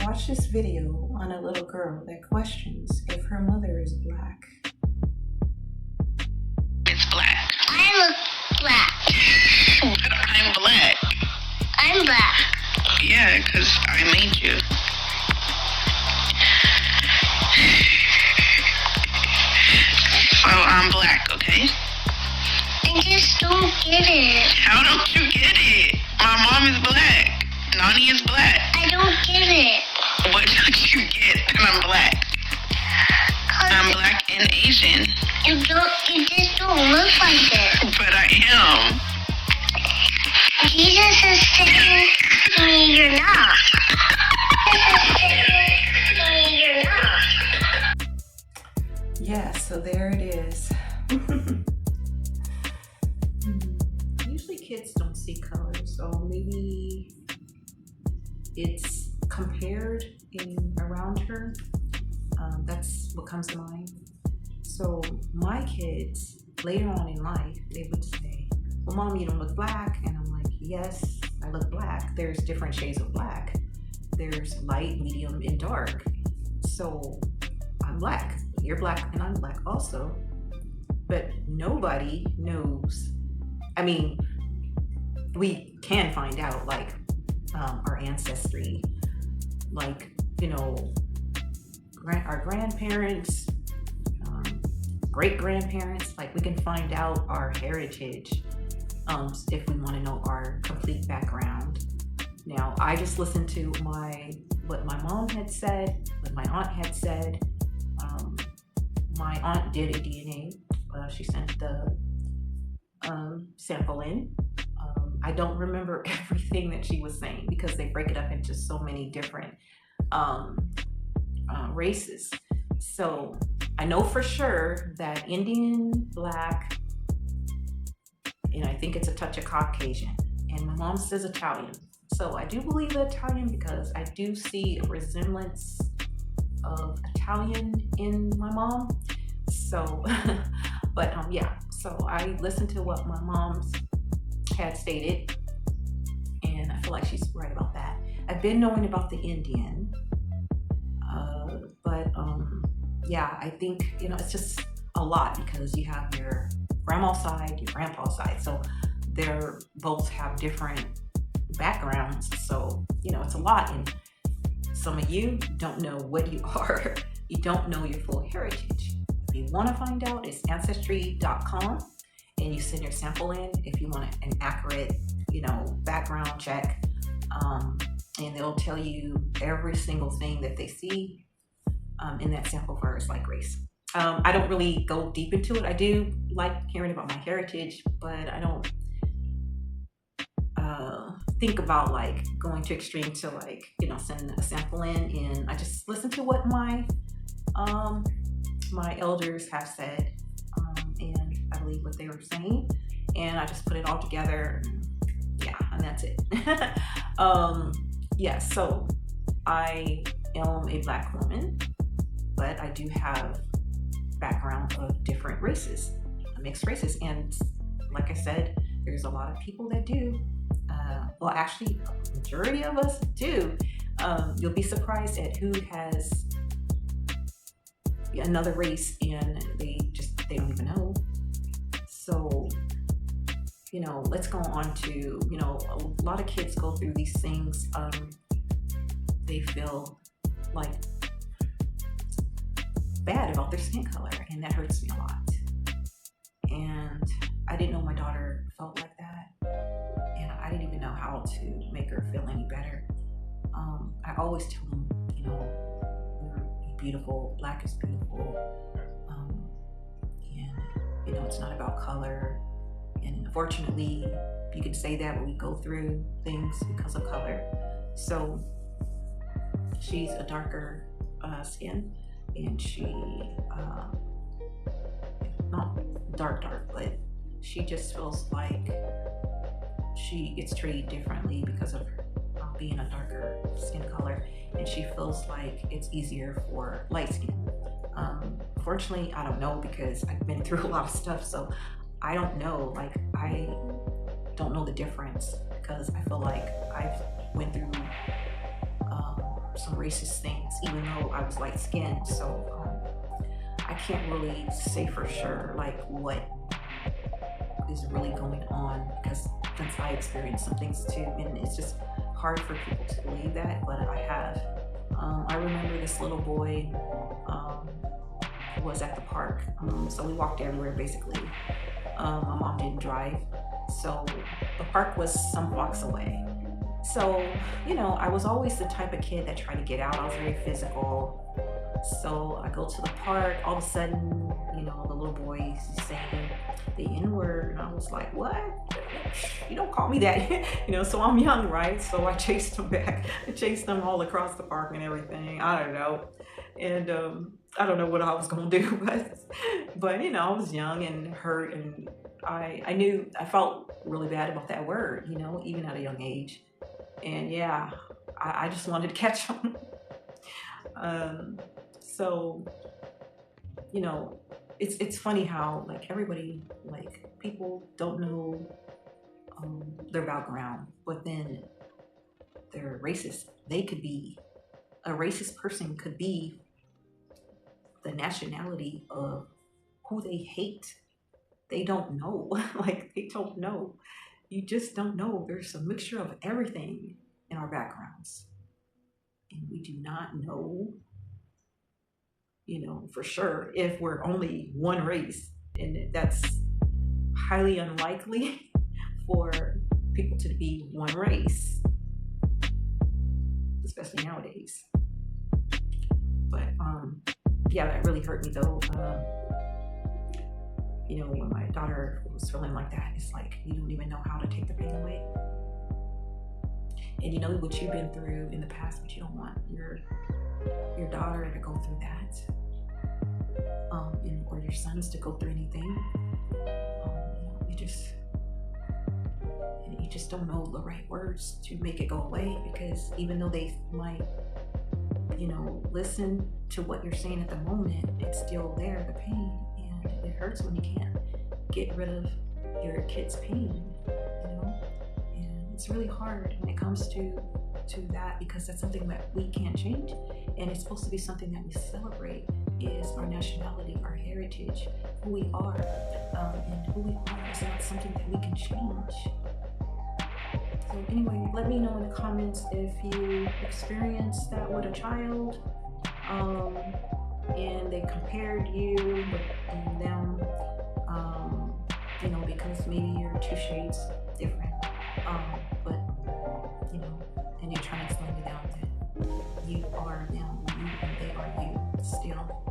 Watch this video on a little girl that questions if her mother is black. It's black. I look black. But I'm black. I'm black. Yeah, because I made you. So I'm black, okay? I just don't get it. How don't you get it? My mom is black. Nani is black. I don't get it. What don't you get that I'm black? I'm black and Asian. You just don't look like it. But I am. Jesus is saying to me, you're not. Jesus is saying to me, you're not. Yeah, so there it is. Usually kids don't see color, so maybe it's compared in around her. That's what comes to mind. So my kids, later on in life, they would say, well, Mom, you don't look black. And I'm like, yes, I look black. There's different shades of black. There's light, medium, and dark. So I'm black. You're black and I'm black also. But nobody knows. I mean, we can find out like our ancestry, like, you know, our grandparents, great-grandparents, like we can find out our heritage if we want to know our complete background. Now, I just listened to what my mom had said, what my aunt had said. My aunt did a DNA. She sent the sample in. I don't remember everything that she was saying because they break it up into so many different races. So I know for sure that Indian, black, and I think it's a touch of Caucasian. And my mom says Italian. So I do believe Italian because I do see a resemblance of Italian in my mom. So, but yeah, so I listened to what my mom had stated, and I feel like she's right about that. I've been knowing about the Indian, but yeah, I think, you know, it's just a lot because you have your grandma's side, your grandpa's side, so they're both have different backgrounds, so, you know, it's a lot, and some of you don't know what you are. You don't know your full heritage. If you want to find out, it's ancestry.com, and you send your sample in if you want an accurate, you know, background check, and they'll tell you every single thing that they see in that sample for as like race. I don't really go deep into it. I do like hearing about my heritage, but I don't think about like going to extreme to like, you know, send a sample in, and I just listen to what my elders have said, and I believe what they were saying, and I just put it all together, yeah, and that's it. Yeah, so I am a black woman, but I do have background of different races, mixed races, and like I said, there's a lot of people that do. Well, actually, a majority of us do. You'll be surprised at who has another race and they don't even know. So, you know, let's go on to, you know, a lot of kids go through these things. They feel like bad about their skin color, and that hurts me a lot. And I didn't know my daughter felt like that, and I didn't even know how to make her feel any better. I always tell them, you know, you're beautiful, black is beautiful, and you know, it's not about color. And unfortunately, you can say that when we go through things because of color. So she's a darker skin, and she not dark, but she just feels like she gets treated differently because of being a darker skin color, and she feels like it's easier for light skin. Fortunately, I don't know because I've been through a lot of stuff, so I don't know. Like, I don't know the difference because I feel like I've went through some racist things, even though I was light skinned. So I can't really say for sure like what is really going on, because since I experienced some things too, and it's just hard for people to believe that, but I have. I remember this little boy was at the park. So we walked everywhere basically. My mom didn't drive, so the park was some blocks away. So, you know, I was always the type of kid that tried to get out. I was very physical. So I go to the park, all of a sudden, you know, the little boy is saying the N-word, and I was like, what? You don't call me that. You know, so I'm young, right? So I chased him back. I chased him all across the park and everything. I don't know. And I don't know what I was gonna do, but you know, I was young and hurt, and I knew, I felt really bad about that word, you know, even at a young age. And yeah, I just wanted to catch him. So, you know, it's funny how like everybody, like people don't know their background, but then they're racist. They could be, a racist person could be the nationality of who they hate. They don't know. Like they don't know. You just don't know. There's a mixture of everything in our backgrounds. And we do not know, you know, for sure if we're only one race. And that's highly unlikely for people to be one race, especially nowadays. But yeah, that really hurt me though. You know, when my daughter was feeling like that, it's like you don't even know how to take the pain away. And you know what you've been through in the past, but you don't want your daughter to go through that, or your sons to go through anything. You just don't know the right words to make it go away, because even though they might, you know, listen to what you're saying at the moment, it's still there, the pain, and it hurts when you can't get rid of your kid's pain, you know. And it's really hard when it comes to that, because that's something that we can't change, and it's supposed to be something that we celebrate, is our nationality, our heritage, who we are, and who we are is not something that we can change. So anyway, let me know in the comments if you experienced that with a child, and they compared you and them, you know, because maybe you're 2 shades different, but you know, and you're trying to explain to them that you are them, you and they are you still.